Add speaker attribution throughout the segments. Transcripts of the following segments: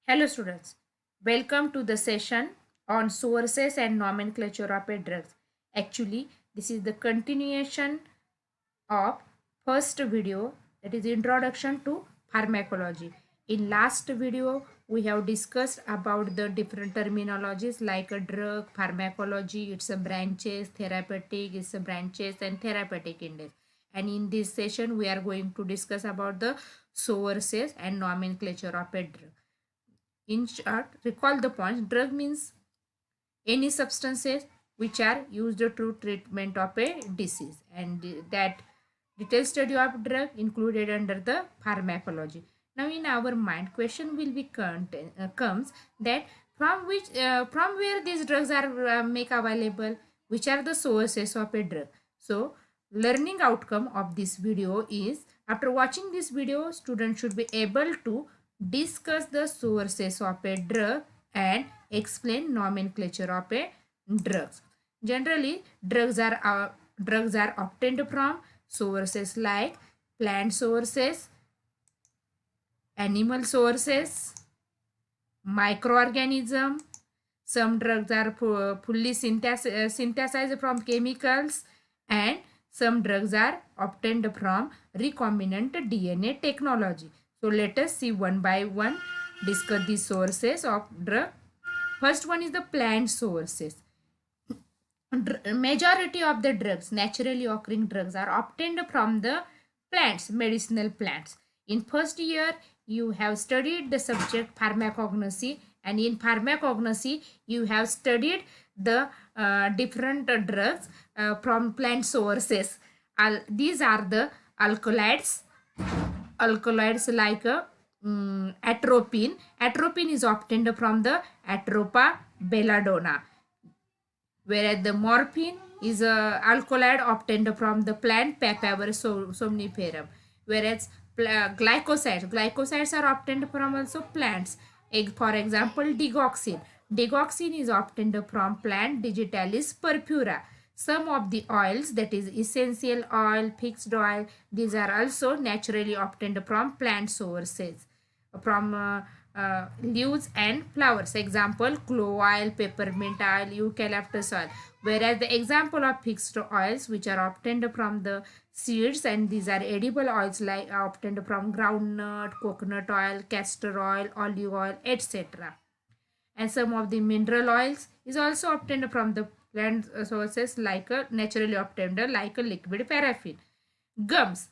Speaker 1: Hello students, welcome to the session on sources and nomenclature of a drugs. Actually, this is the continuation of first video, that is introduction to pharmacology. In last video, we have discussed about the different terminologies like a drug, pharmacology, its a branches, therapeutic, its a branches and therapeutic index. And in this session, we are going to discuss about the sources and nomenclature of a drug. In short, recall the points. Drug means any substances which are used to treatment of a disease, and that detailed study of drug included under the pharmacology. Now in our mind, question will be comes that from where these drugs are make available, which are the sources of a drug. So learning outcome of this video is, after watching this video, students should be able to discuss the sources of a drug and explain nomenclature of a drugs. Generally, drugs are obtained from sources like plant sources, animal sources, microorganism. Some drugs are fully synthesized from chemicals, and some drugs are obtained from recombinant DNA technology. So let us see one by one, discuss the sources of drug. First one is the plant sources. Majority of the drugs, naturally occurring drugs, are obtained from the plants, medicinal plants. In first year, you have studied the subject pharmacognosy, and in pharmacognosy, you have studied the different drugs from plant sources. These are the alkaloids, like atropine. Atropine is obtained from the Atropa belladonna, whereas the morphine is a alkaloid obtained from the plant Papaver somniferum, whereas glycosides are obtained from also plants. For example, digoxin is obtained from plant Digitalis purpura. Some of the oils, that is essential oil, fixed oil, these are also naturally obtained from plant sources, from leaves and flowers. Example, clove oil, peppermint oil, eucalyptus oil. Whereas the example of fixed oils which are obtained from the seeds, and these are edible oils like obtained from groundnut, coconut oil, castor oil, olive oil, etc. And some of the mineral oils is also obtained from the plant sources, like a naturally obtained like a liquid paraffin. Gums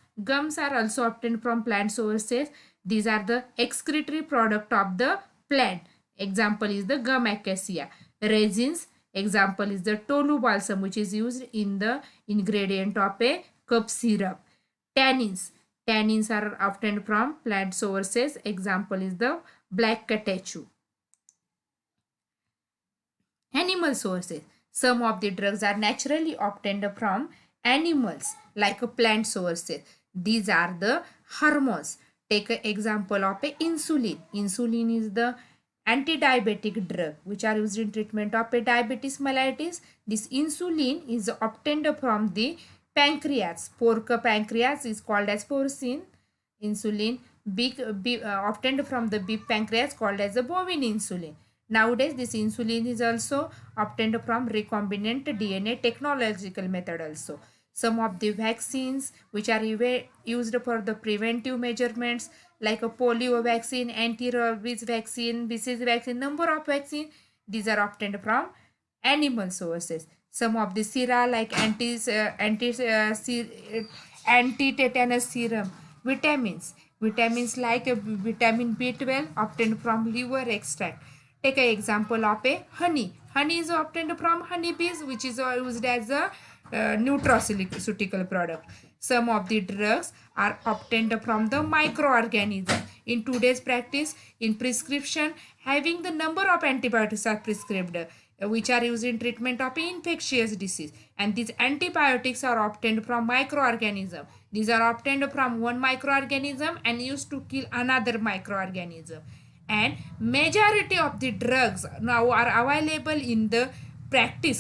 Speaker 1: are also obtained from plant sources. These are the excretory product of the plant. Example is the gum acacia. Resins, example is the tolu balsam, which is used in the ingredient of a cup syrup. Tannins are obtained from plant sources. Example is the black catechu. Animal sources. Some of the drugs are naturally obtained from animals, like plant sources. These are the hormones. Take an example of a insulin. Insulin is the anti-diabetic drug which are used in treatment of a diabetes mellitus. This insulin is obtained from the pancreas. Pork pancreas is called as porcine insulin. Obtained from the beef pancreas called as a bovine insulin. Nowadays, this insulin is also obtained from recombinant DNA technological method also. Some of the vaccines which are used for the preventive measurements, like a polio vaccine, anti-rabies vaccine, BCG vaccine, number of vaccine, these are obtained from animal sources. Some of the sera, like anti-tetanus serum. Vitamins like vitamin B12 obtained from liver extract. Take an example of a honey. Honey is obtained from honeybees, which is used as a nutraceutical product. Some of the drugs are obtained from the microorganism. In today's practice, in prescription, having the number of antibiotics are prescribed, which are used in treatment of infectious disease, and these antibiotics are obtained from microorganism. These are obtained from one microorganism and used to kill another microorganism. And majority of the drugs now are available in the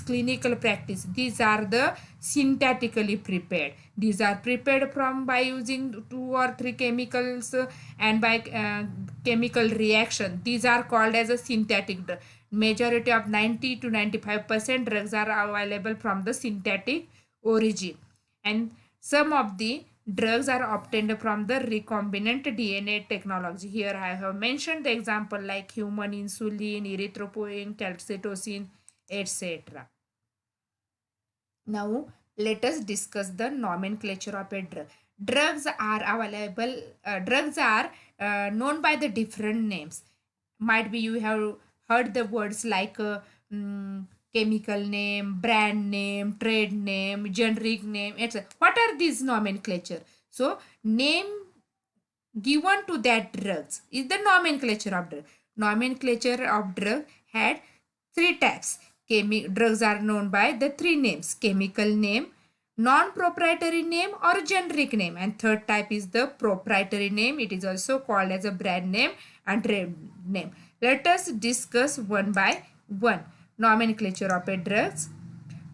Speaker 1: clinical practice. These are the synthetically prepared. These are prepared from by using two or three chemicals, and by chemical reaction. These are called as a synthetic drug. Majority of 90 to 95% drugs are available from the synthetic origin, and some of the drugs are obtained from the recombinant DNA technology. Here I have mentioned the example like human insulin, erythropoietin, calcitonin, etc. Now let us discuss the nomenclature of a drug. Drugs are available. Drugs are known by the different names. Might be you have heard the words like chemical name, brand name, trade name, generic name, etc. What are these nomenclature? So name given to that drugs is the nomenclature of drug. Nomenclature of drug had three types. Drugs are known by the three names: chemical name, non-proprietary name, or generic name. And third type is the proprietary name. It is also called as a brand name and trade name. Let us discuss one by one nomenclature of a drugs.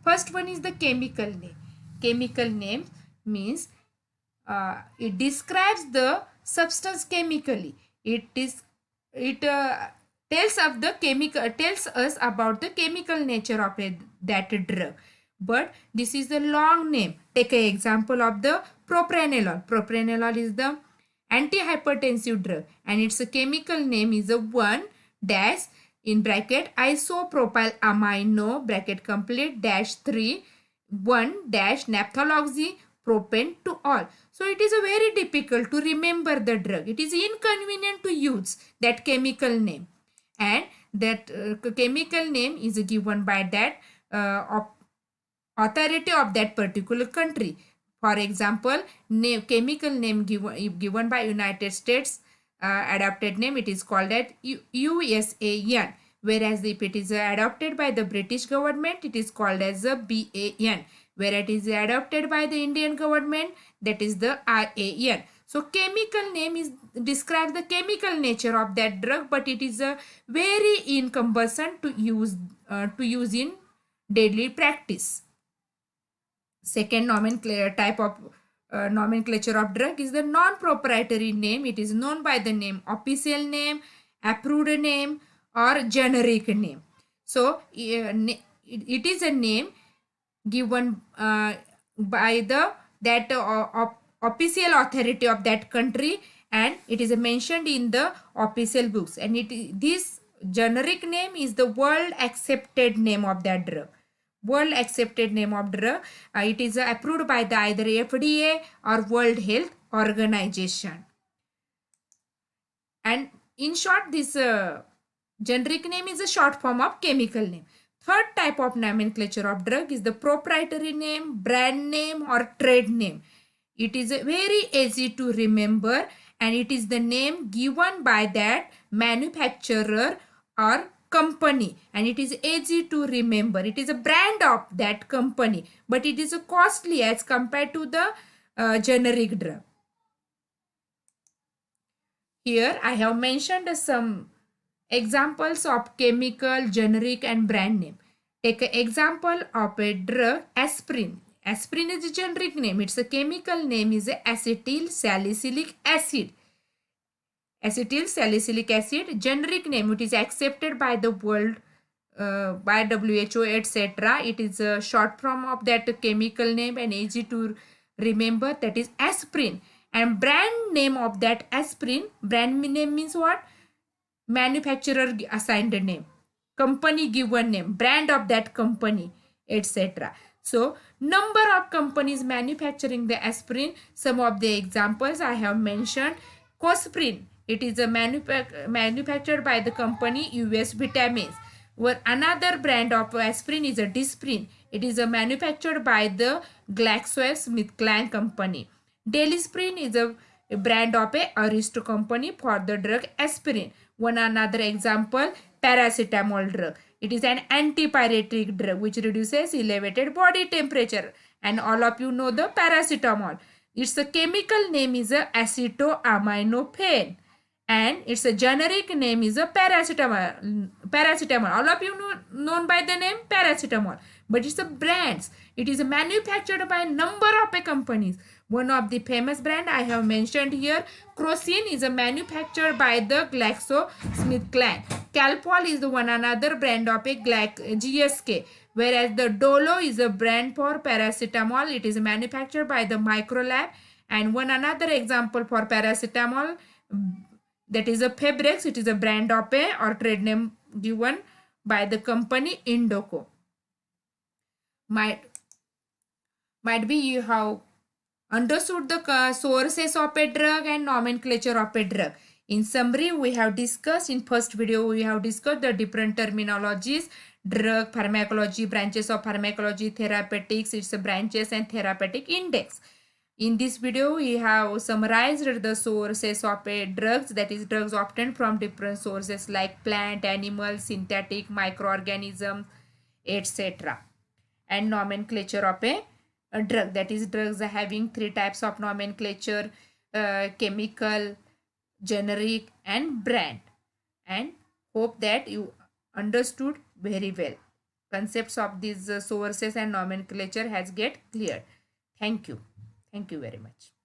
Speaker 1: First one is the chemical name. Chemical name means it describes the substance chemically. It tells of the chemical tells us about the chemical nature of that drug. But this is the long name. Take an example of the propranolol. Propranolol is the antihypertensive drug, and its chemical name is a 1 dash in bracket isopropyl amino bracket complete dash 3 1 dash naphthaloxy propane to all. So it is a very difficult to remember the drug. It is inconvenient to use that chemical name, and that chemical name is given by that authority of that particular country. For example, chemical name given by United States adopted name, it is called as USAN. Whereas if it is adopted by the British government, it is called as a BAN. Where it is adopted by the Indian government, that is the IAN. So chemical name is describes the chemical nature of that drug, but it is a very incumbersome to use in daily practice. Second type of nomenclature of drug is the non-proprietary name. It is known by the name official name, approved name, or generic name. So it is a name given by the that official authority of that country, and it is mentioned in the official books, and this generic name is the world accepted name of that drug. World accepted name of drug. It is approved by the either FDA or World Health Organization. And in short, this generic name is a short form of chemical name. Third type of nomenclature of drug is the proprietary name, brand name, or trade name. It is very easy to remember, and it is the name given by that manufacturer or company, and it is easy to remember. It is a brand of that company, but it is costly as compared to the generic drug. Here I have mentioned some examples of chemical, generic, and brand name. Take an example of a drug, aspirin. Aspirin is a generic name. Its chemical name is acetyl salicylic acid. Acetyl salicylic acid, generic name, it is accepted by the world, by WHO, etc. It is a short form of that chemical name and easy to remember, that is aspirin. And brand name of that aspirin, brand name means what? Manufacturer assigned name, company given name, brand of that company, etc. So number of companies manufacturing the aspirin. Some of the examples I have mentioned. Cosprin, it is a manufactured by the company US Vitamins. Where another brand of aspirin is a Disprin. It is a manufactured by the GlaxoSmithKline company. Delisprin is a brand of a Aristo company for the drug aspirin. One another example, paracetamol drug. It is an antipyretic drug which reduces elevated body temperature, and all of you know the paracetamol. Its chemical name is acetoaminophene, and its generic name is paracetamol. Paracetamol. All of you known by the name paracetamol, but it's a brands. It is manufactured by number of companies. One of the famous brand I have mentioned here, Crocin is a manufactured by the GlaxoSmithKline. Calpol is the one another brand of a GSK, whereas the Dolo is a brand for paracetamol. It is manufactured by the Microlab. And one another example for paracetamol, that is a Febrex. It is a brand of a or trade name given by the company Indoco. Might be you have understood the sources of a drug and nomenclature of a drug. In summary, we have discussed in first video, we have discussed the different terminologies, drug, pharmacology, branches of pharmacology, therapeutics, its branches and therapeutic index. In this video, we have summarized the sources of a drugs, that is drugs obtained from different sources like plant, animal, synthetic, microorganisms, etc. And nomenclature of a drug, that is drugs having three types of nomenclature, chemical, generic and brand. And hope that you understood very well concepts of these sources and nomenclature has get cleared. Thank you very much.